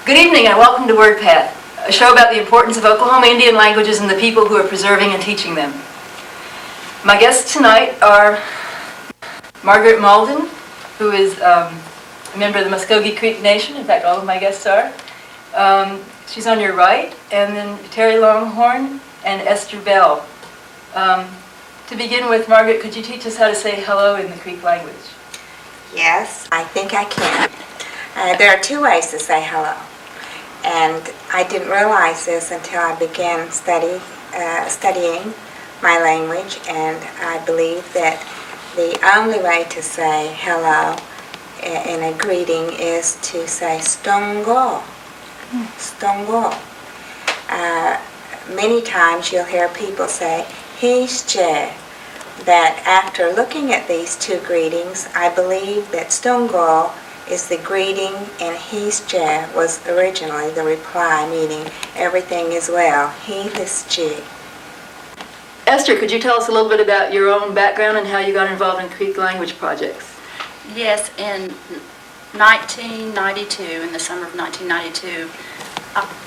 Good evening and welcome to Wordpath, a show about the importance of Oklahoma Indian languages and the people who are preserving and teaching them. My guests tonight are Margaret Mauldin, who is a member of the Muskogee Creek Nation. In fact, all of my guests are. She's on your right, and then Teri Longhorn and Esther Bell. To begin with, Margaret, could you teach us how to say hello in the Creek language? Yes, I think I can. There are two ways to say hello, and I didn't realize this until I began studying my language, and I believe that the only way to say hello in a greeting is to say stongo, stongo. Many times you'll hear people say hische. That after looking at these two greetings, I believe that stongo is the greeting and hische was originally the reply, meaning everything is well. Hische. Esther, could you tell us a little bit about your own background and how you got involved in Creek language projects? Yes, in 1992, in the summer of 1992,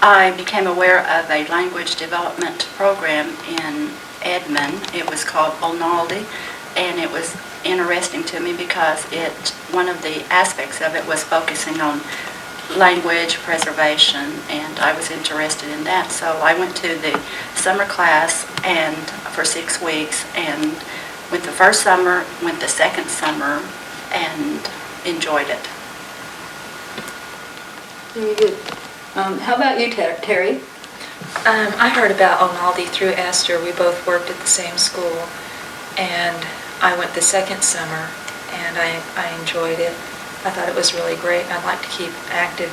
I became aware of a language development program in Edmond. It was called Mauldin, and it was interesting to me because one of the aspects of it was focusing on language preservation, and I was interested in that. So I went to the summer class and for 6 weeks, and went the first summer, went the second summer, and enjoyed it. Very good. How about you, Teri? I heard about Okmulgee through Esther. We both worked at the same school, and I went the second summer, and I enjoyed it. I thought it was really great. I'd like to keep active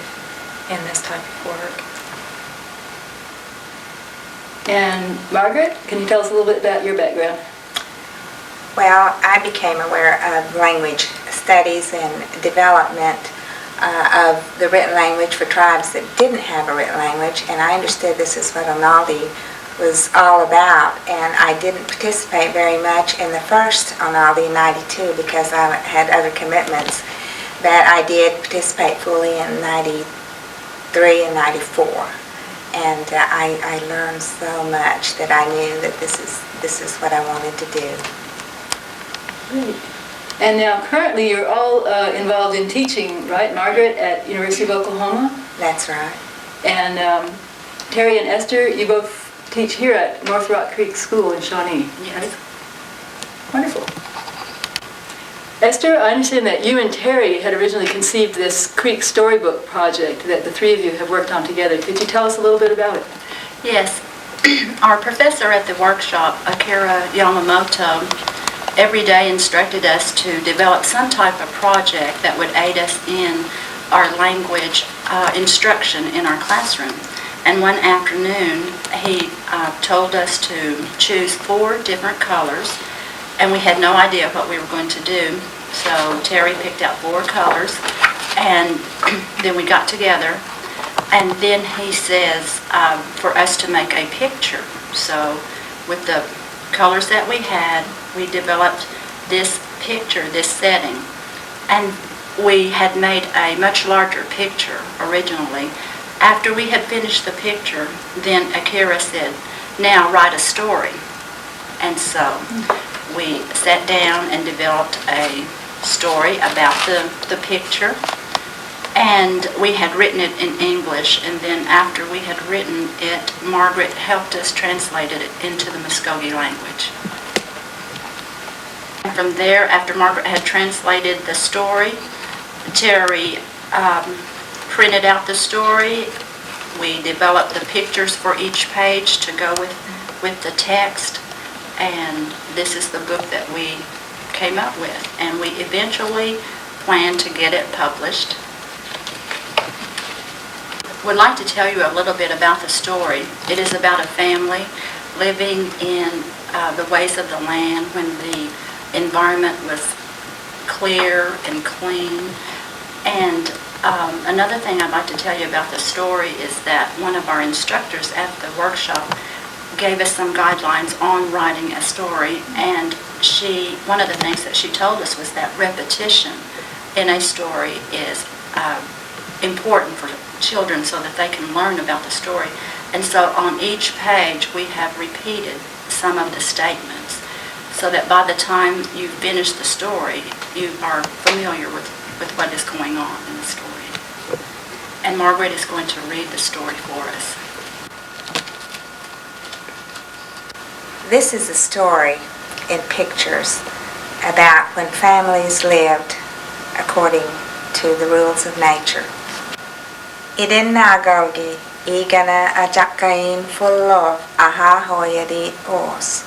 in this type of work. And Margaret, can you tell us a little bit about your background? Well, I became aware of language studies and development of the written language for tribes that didn't have a written language, and I understood this is what Okmulgee was all about, and I didn't participate very much in the first Okmulgee in 92 because I had other commitments, but I did participate fully in 93 and 94, and I learned so much that I knew that this is what I wanted to do. Great. And now currently you're all involved in teaching, right, Margaret, at University of Oklahoma? That's right. And Teri and Esther, you both teach here at North Rock Creek School in Shawnee. Yes. Right? Wonderful. Esther, I understand that you and Teri had originally conceived this Creek Storybook project that the three of you have worked on together. Could you tell us a little bit about it? Yes. Our professor at the workshop, Akira Yamamoto, every day instructed us to develop some type of project that would aid us in our language instruction in our classroom. And one afternoon, he told us to choose 4 different colors, and we had no idea what we were going to do. So Teri picked out 4 colors, and then we got together, and then he says for us to make a picture. So with the colors that we had, we developed this picture, this setting, and we had made a much larger picture originally. After we had finished the picture, then Akira said, "Now write a story." And so we sat down and developed a story about the picture, and we had written it in English, and then after we had written it, Margaret helped us translate it into the Muskogee language. And from there, after Margaret had translated the story, Teri printed out the story. We developed the pictures for each page to go with the text, and this is the book that we came up with, and we eventually planned to get it published. Would like to tell you a little bit about the story. It is about a family living in the ways of the land when the environment was clear and clean. And another thing I'd like to tell you about the story is that one of our instructors at the workshop gave us some guidelines on writing a story, and one of the things that she told us was that repetition in a story is important for children so that they can learn about the story. And so on each page, we have repeated some of the statements so that by the time you finish the story, you are familiar with what is going on in the story. And Margaret is going to read the story for us. This is a story in pictures about when families lived according to the rules of nature. Idin nagalgi igana ajakain full of aha hoyadi os.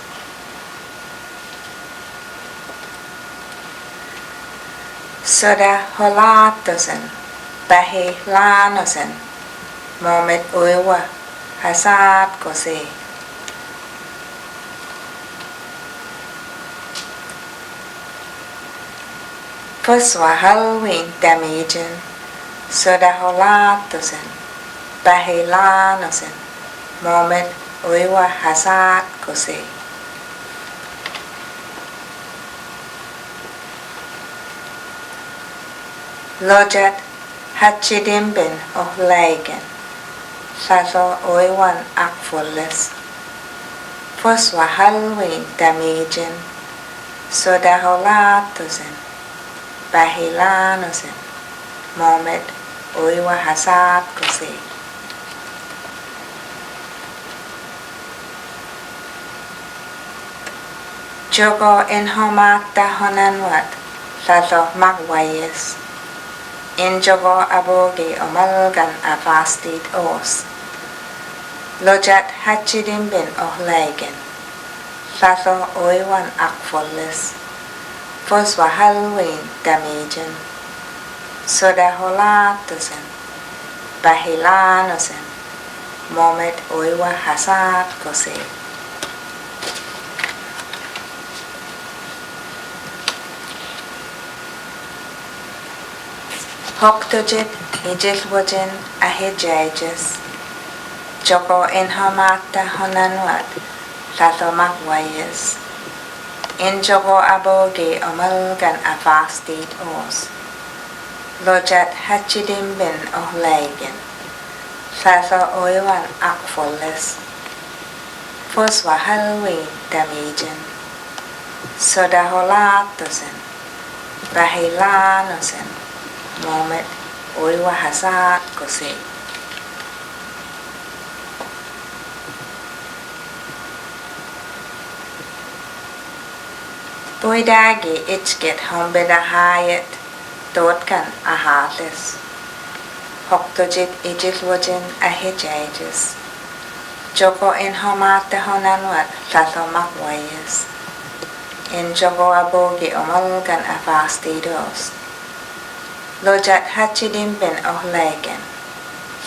Soda holatosen, bahi lanosen, moment uiwa, hasad kose. Puswa Halloween damagen, soda holatosen, bahi lanosen, moment uiwa, hasad kose. Lojat hachidimbin of Lagan, Sato oiwan akfulles. Puswa Halloween damagen, soda holatosen, bahilanosen, moment oiwa hasad kose. Jogo in homakta honanwat, Sato magwayes. In jogo aboge omalgan avastid os. Lojat hachidimbin of Lagan, Sato oiwan akfulles. Puswa Halloween damagen, soda holatosen, bahilanosen, moment oiwa hasad kose. Hoktojit ijilwajin ahijajas, joko in hamata honanwat, Sato magwayas. In jogo aboge omalgan avastid os. Lojat hachidimbin of Lagan, Sato oiwan akfulles. Puswa Halloween damagen, soda holatosen, bahilanosen, moment oiwa hasad kose. Boydagi ichget hombeda hayet, dotkan ahates. Hoktojit ijilwajin ahijajas. Joko in homate honanwat, Sato magwayas. In jogo abogi omalgan avastidos. Lojat hachidimbin of Lagan,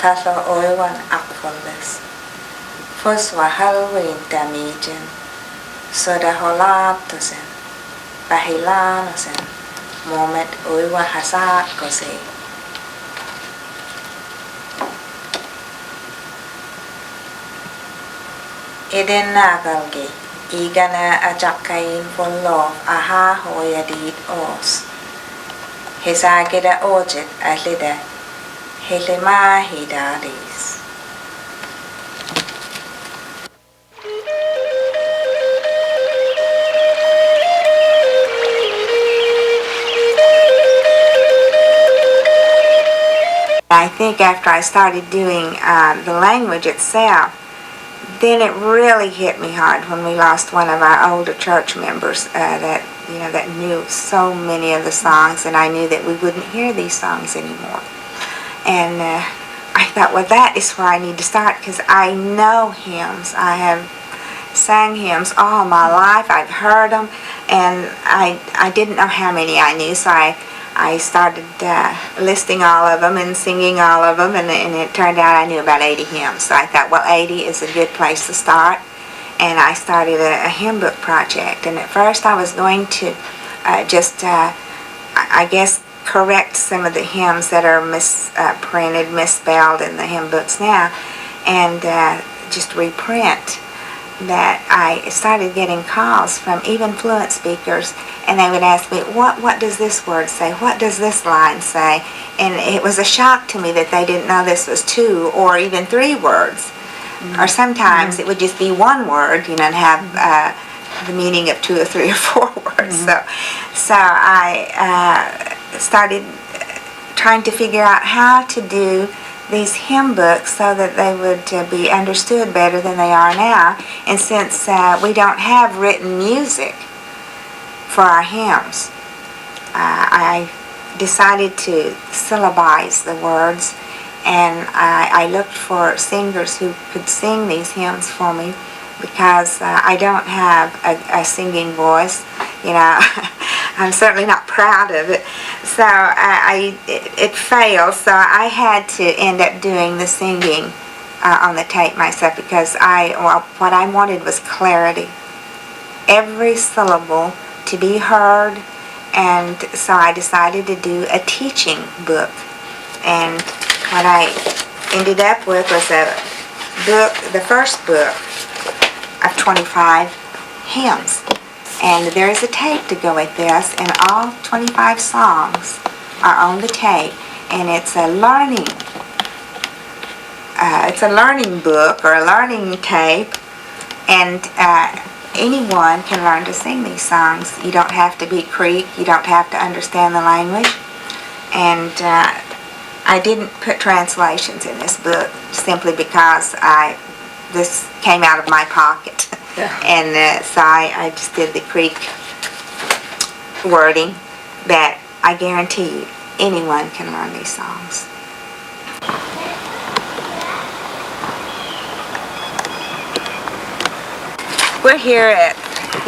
Sato oiwan akfulles. Puswa Halloween damagen, soda holatosen, bahilanosen, moment oiwa hasad kose. Idin nagalgi, igana ajakain fullov aha hoyadid os. Hisagida ojit alida, hilimahidadis. I think after I started doing the language itself, then it really hit me hard when we lost one of our older church members that knew so many of the songs, and I knew that we wouldn't hear these songs anymore. And I thought, well, that is where I need to start, because I know hymns. I have sang hymns all my life. I've heard them, and I didn't know how many I knew, so I started listing all of them and singing all of them, and it turned out I knew about 80 hymns. So I thought, well, 80 is a good place to start, and I started a hymn book project. And at first I was going to I guess, correct some of the hymns that are misprinted, misspelled in the hymn books now, and just reprint that I started getting calls from even fluent speakers, and they would ask me, what does this word say? What does this line say? And it was a shock to me that they didn't know this was 2 or even 3 words. Or sometimes it would just be 1 word, and have the meaning of 2 or 3 or 4 words. So I started trying to figure out how to do these hymn books so that they would be understood better than they are now. And since we don't have written music for our hymns, I decided to syllabize the words, and I looked for singers who could sing these hymns for me, because I don't have a singing voice. I'm certainly not proud of it. So it failed. So I had to end up doing the singing on the tape myself, because what I wanted was clarity. Every syllable to be heard, and so I decided to do a teaching book. And what I ended up with was the first book of 25 hymns. And there is a tape to go with this, and all 25 songs are on the tape, and it's a learning book or a learning tape, and anyone can learn to sing these songs. You don't have to be Creek, you don't have to understand the language, and I didn't put translations in this book simply because this came out of my pocket. And so I just did the Creek wording that I guarantee you anyone can learn these songs. We're here at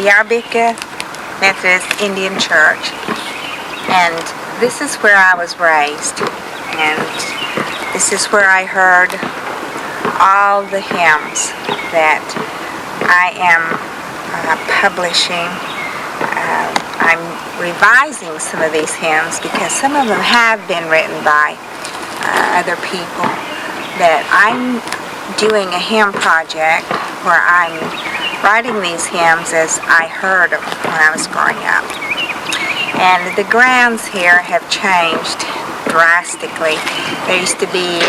the Arbeka Methodist Indian Church, and this is where I was raised, and this is where I heard all the hymns that I am publishing. I'm revising some of these hymns because some of them have been written by other people. That I'm doing a hymn project where I'm writing these hymns as I heard them when I was growing up. And the grounds here have changed drastically. There used to be,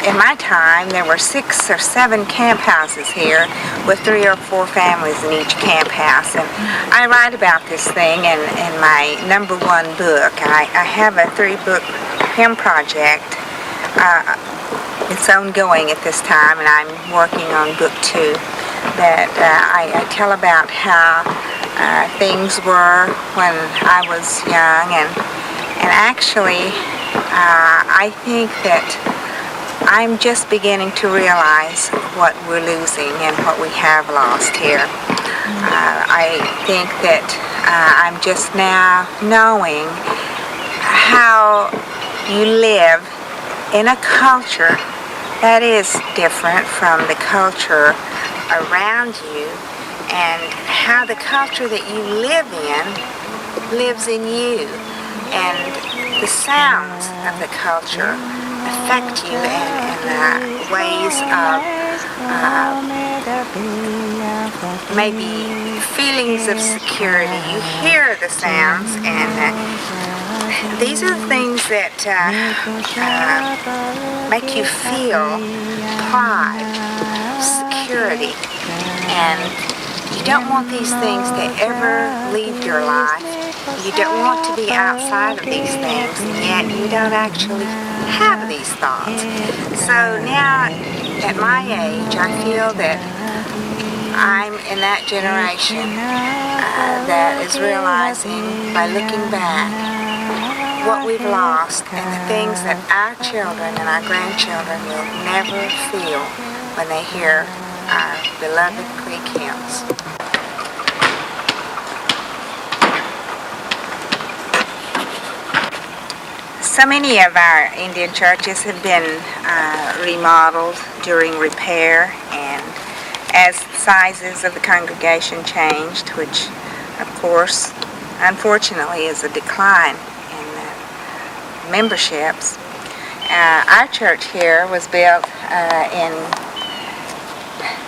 in my time, there were 6 or 7 camp houses here with 3 or 4 families in each camp house. And I write about this thing in my #1 book. I have a 3-book hymn project. It's ongoing at this time, and I'm working on book 2. That I tell about how things were when I was young, and actually I think that I'm just beginning to realize what we're losing and what we have lost here. I think that I'm just now knowing how you live in a culture that is different from the culture around you, and how the culture that you live in lives in you, and the sounds of the culture affect you in ways of maybe feelings of security. You hear the sounds, and these are the things that make you feel pride, security, and you don't want these things to ever leave your life. You don't want to be outside of these things, and yet you don't actually have these thoughts. So now, at my age, I feel that I'm in that generation that is realizing, by looking back, what we've lost and the things that our children and our grandchildren will never feel when they hear our beloved Creek hymns. So many of our Indian churches have been remodeled during repair, and as sizes of the congregation changed, which of course unfortunately is a decline in memberships. Our church here was built in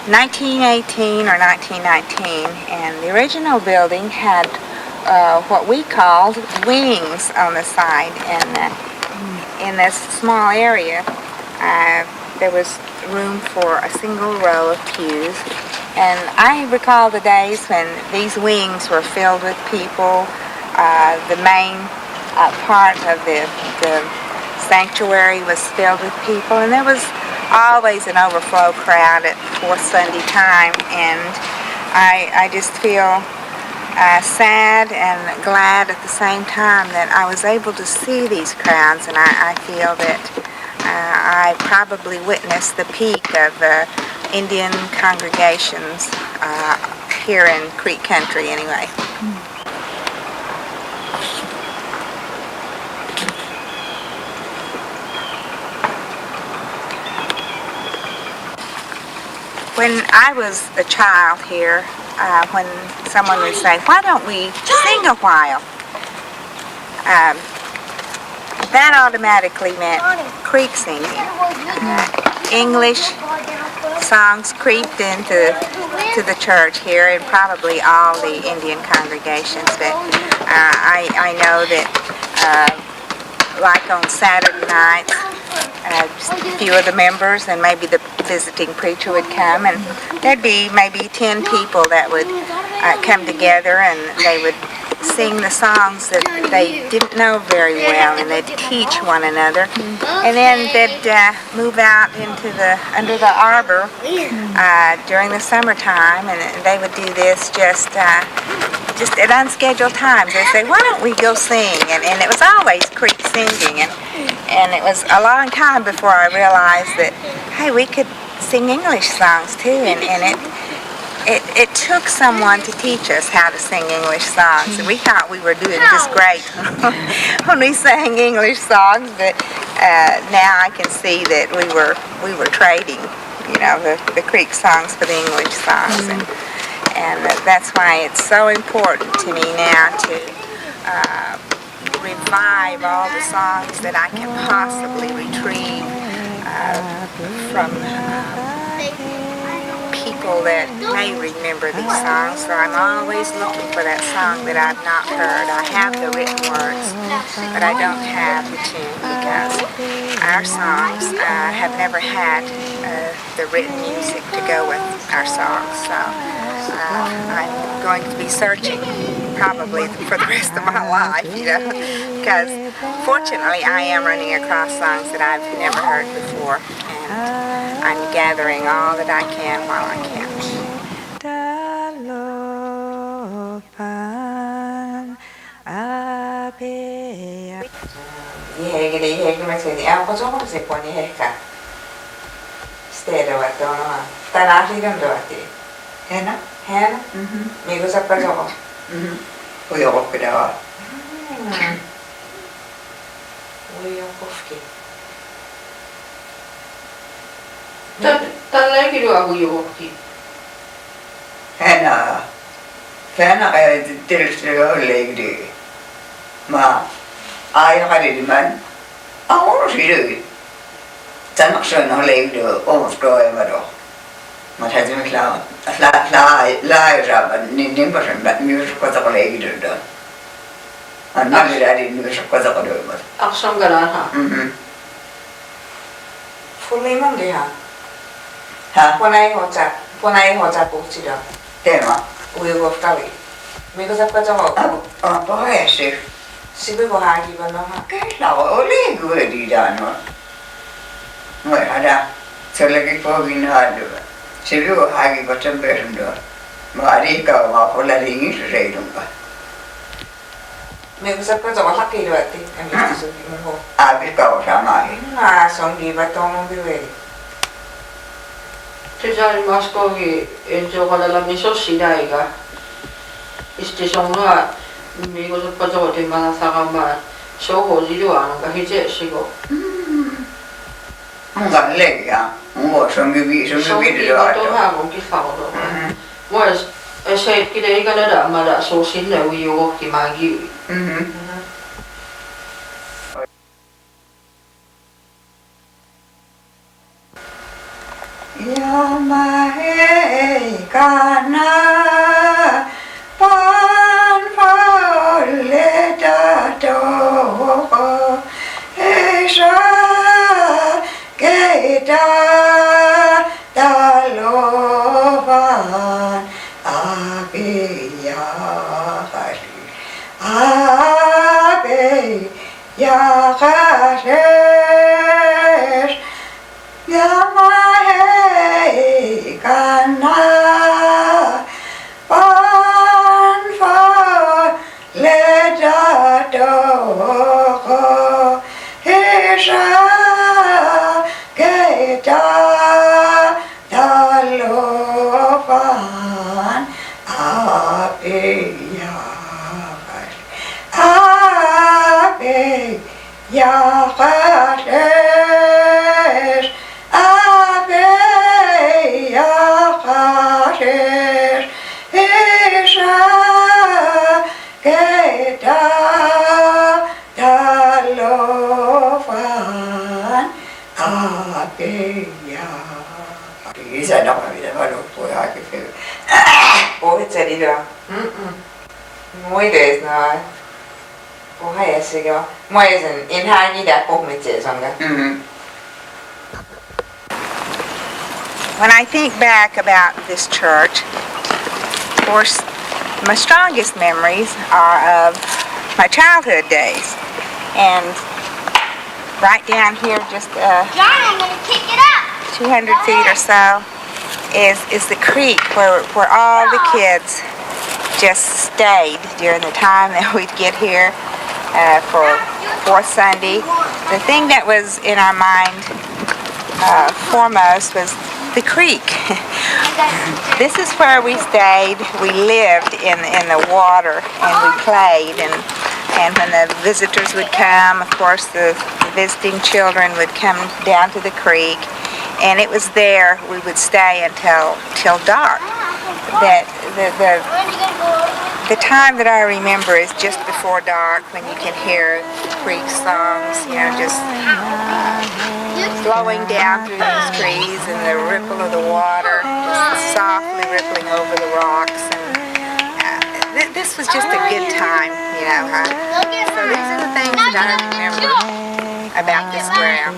1918 or 1919, and the original building had what we called wings on the side, and in this small area there was room for a single row of pews. And I recall the days when these wings were filled with people. The main part of the sanctuary was filled with people, and there was always an overflow crowd at fourth Sunday time, and I just feel sad and glad at the same time that I was able to see these crowds, and I feel that I probably witnessed the peak of Indian congregations here in Creek Country anyway. When I was a child here, when someone would say, "Why don't we sing a while?" That automatically meant creek singing. English songs creeped into the church here, and probably all the Indian congregations. But I know that, like on Saturday nights, just a few of the members and maybe the visiting preacher would come, and there'd be maybe 10 people that would come together, and they would sing the songs that they didn't know very well, and they'd teach one another. And then they'd move out into under the arbor during the summertime, and they would do this just at unscheduled times. They'd say, "Why don't we go sing?" And it was always creek singing, and it was a long time before I realized that, hey, we could sing English songs too, and it took someone to teach us how to sing English songs, and we thought we were doing just great when we sang English songs, but now I can see that we were trading, the Creek songs for the English songs, and that's why it's so important to me now to revive all the songs that I can possibly retrieve from people that may remember these songs. So I'm always looking for that song that I've not heard. I have the written words, but I don't have the tune, because our songs have never had the written music to go with our songs. So I'm going to be searching probably for the rest of my life, because fortunately I am running across songs that I've never heard before, and I'm gathering all that I can while I can. Tällä kirjoa huijohti. Hänä ei tietysti ole leikki. Mä aina man on siirry. Tänään on leikki omstoimado. Mä täytyy laaja niin paljon myös kotona leikki då. Anna vielä myös kotona då. Aksam galanha. Fulliman diha. Ha? Punai hoca puhtido. Tema. Uivo kali. Mikä sä katsoit? Pohjasi. Sivu haki vanha. Kyllä oli kuitenkin. Mä hada selläkin pohjin haluaa. Sivu haki koton perundoa. Mä arikaa vaan olla ringin reidunka. Mikä sä katsoit hakiluetti? Mistä se on? Arbeka on sama. Se on kiva, että on hyvin. Tisari maskogi enjohalla misossidaiga. Istisonga migo pajote mana sagama soho jiruan ka hijesigo. Mun kan leikkiä. Mun on hyvin to ha mon ki fawo. Was se kide igala da mala so sinne uyo ki magi. Ja mä kana pan faleta to esha geta talovan abiya abe ya kashesh Yamahe kana panfa leda doko hisha geta dalopan abe yakashesh abe yakashesh isha geta dalofan abe yakashesh isa na kami na maluppo yakashesh Oitseriga. Muideisnaa. Ohajessiga. Muisen inhään ide Okmulgee-songa. When I think back about this church, of course, my strongest memories are of my childhood days. And right down here, just John, I'm going to kick it up. 200 feet or so, is the creek where all the kids just stayed during the time that we'd get here for fourth Sunday. The thing that was in our mind foremost was the creek. This is where we stayed. We lived in the water and we played. And when the visitors would come, of course, the visiting children would come down to the creek. And it was there we would stay until dark. That the time that I remember is just before dark, when you can hear the creek songs, you know, just flowing down through these trees, and the ripple of the water just softly rippling over the rocks. And this was just a good time, you know. So these are the things that I remember about this ground.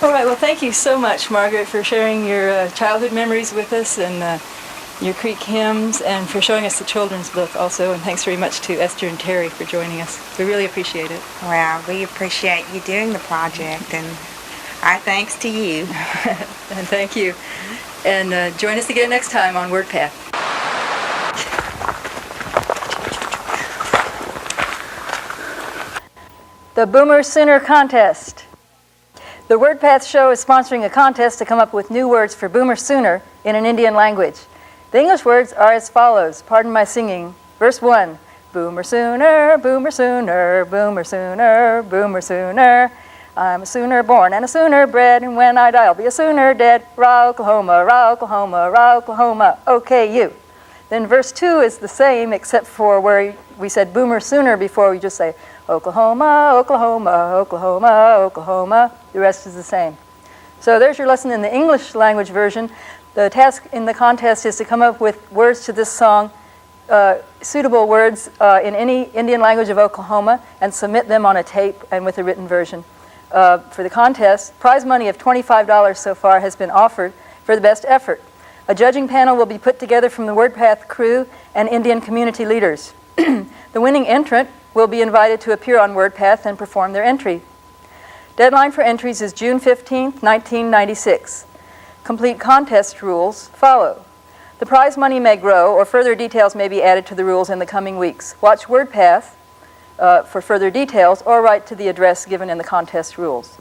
All right, well, thank you so much, Margaret, for sharing your childhood memories with us and your Creek hymns, and for showing us the children's book also. And thanks very much to Esther and Teri for joining us. We really appreciate it. Well, we appreciate you doing the project, and our thanks to you. And thank you. And join us again next time on Wordpath. The Boomer Sooner Contest. The Wordpath show is sponsoring a contest to come up with new words for Boomer Sooner in an Indian language. The English words are as follows. Pardon my singing. Verse 1. Boomer sooner, boomer sooner, boomer sooner, boomer sooner. I'm a sooner born and a sooner bred, and when I die I'll be a sooner dead. Ra Oklahoma, Ra Oklahoma, Ra Oklahoma. Okay, you. Then verse 2 is the same, except for where we said boomer sooner before, we just say Oklahoma, Oklahoma, Oklahoma, Oklahoma. The rest is the same. So there's your lesson in the English language version. The task in the contest is to come up with words to this song, suitable words in any Indian language of Oklahoma, and submit them on a tape and with a written version. For the contest, prize money of $25 so far has been offered for the best effort. A judging panel will be put together from the Wordpath crew and Indian community leaders. The winning entrant will be invited to appear on Wordpath and perform their entry. Deadline for entries is June 15th, 1996. Complete contest rules follow. The prize money may grow, or further details may be added to the rules in the coming weeks. Watch Wordpath for further details, or write to the address given in the contest rules.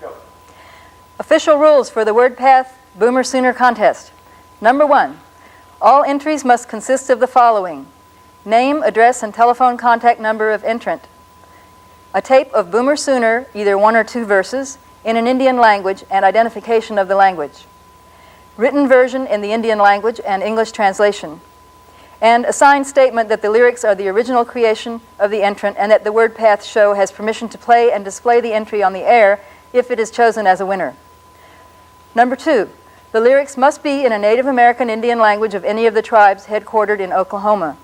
Go. Official rules for the Wordpath Boomer Sooner Contest. Number 1, all entries must consist of the following: name, address, and telephone contact number of entrant. A tape of Boomer Sooner, either 1 or 2 verses, in an Indian language and identification of the language. Written version in the Indian language and English translation. And a signed statement that the lyrics are the original creation of the entrant and that the Wordpath show has permission to play and display the entry on the air if it is chosen as a winner. Number 2, the lyrics must be in a Native American Indian language of any of the tribes headquartered in Oklahoma.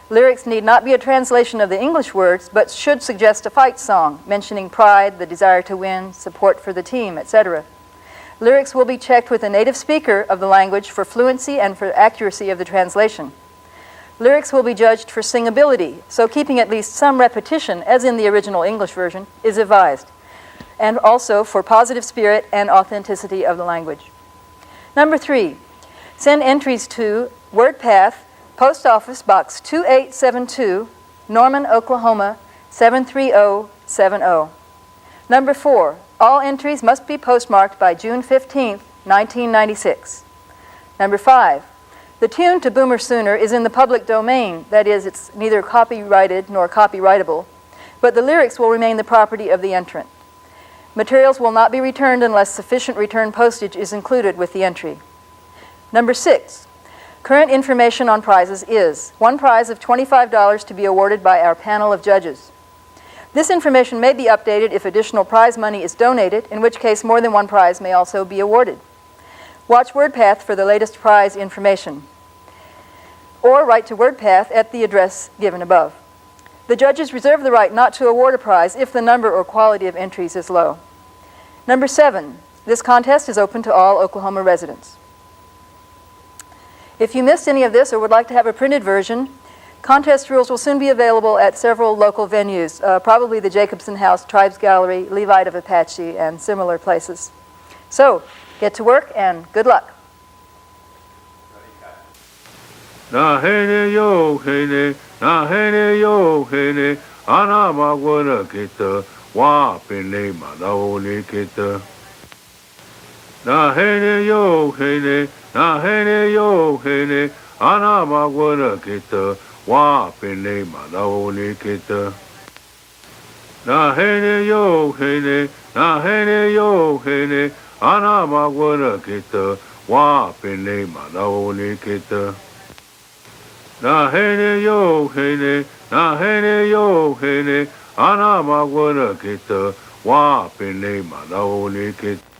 Lyrics need not be a translation of the English words, but should suggest a fight song, mentioning pride, the desire to win, support for the team, etc. Lyrics will be checked with a native speaker of the language for fluency and for accuracy of the translation. Lyrics will be judged for singability, so keeping at least some repetition, as in the original English version, is advised, and also for positive spirit and authenticity of the language. Number 3, send entries to Wordpath, Post Office Box 2872, Norman, Oklahoma 73070. Number 4, all entries must be postmarked by June 15, 1996. Number 5, the tune to Boomer Sooner is in the public domain, that is, it's neither copyrighted nor copyrightable, but the lyrics will remain the property of the entrant. Materials will not be returned unless sufficient return postage is included with the entry. Number 6, current information on prizes is 1 prize of $25 to be awarded by our panel of judges. This information may be updated if additional prize money is donated, in which case more than 1 prize may also be awarded. Watch Wordpath for the latest prize information, or write to Wordpath at the address given above. The judges reserve the right not to award a prize if the number or quality of entries is low. Number 7, this contest is open to all Oklahoma residents. If you missed any of this or would like to have a printed version, contest rules will soon be available at several local venues, probably the Jacobson House, Tribes Gallery, Levite of Apache, and similar places. So, get to work and good luck. Na hene yo hene, na hene yo hene, ana magwana kita, wa pene madaone kita. Na hene yo hene, na hene yo hene, ana magwana kita, wa pene madaone kita. Na hene yo hene, na hene yo hene, ana magwana kita, wa pene madaone kita. Na hene yo hene, na hene yo hene, ana magwana kita, wa pene madaone kita.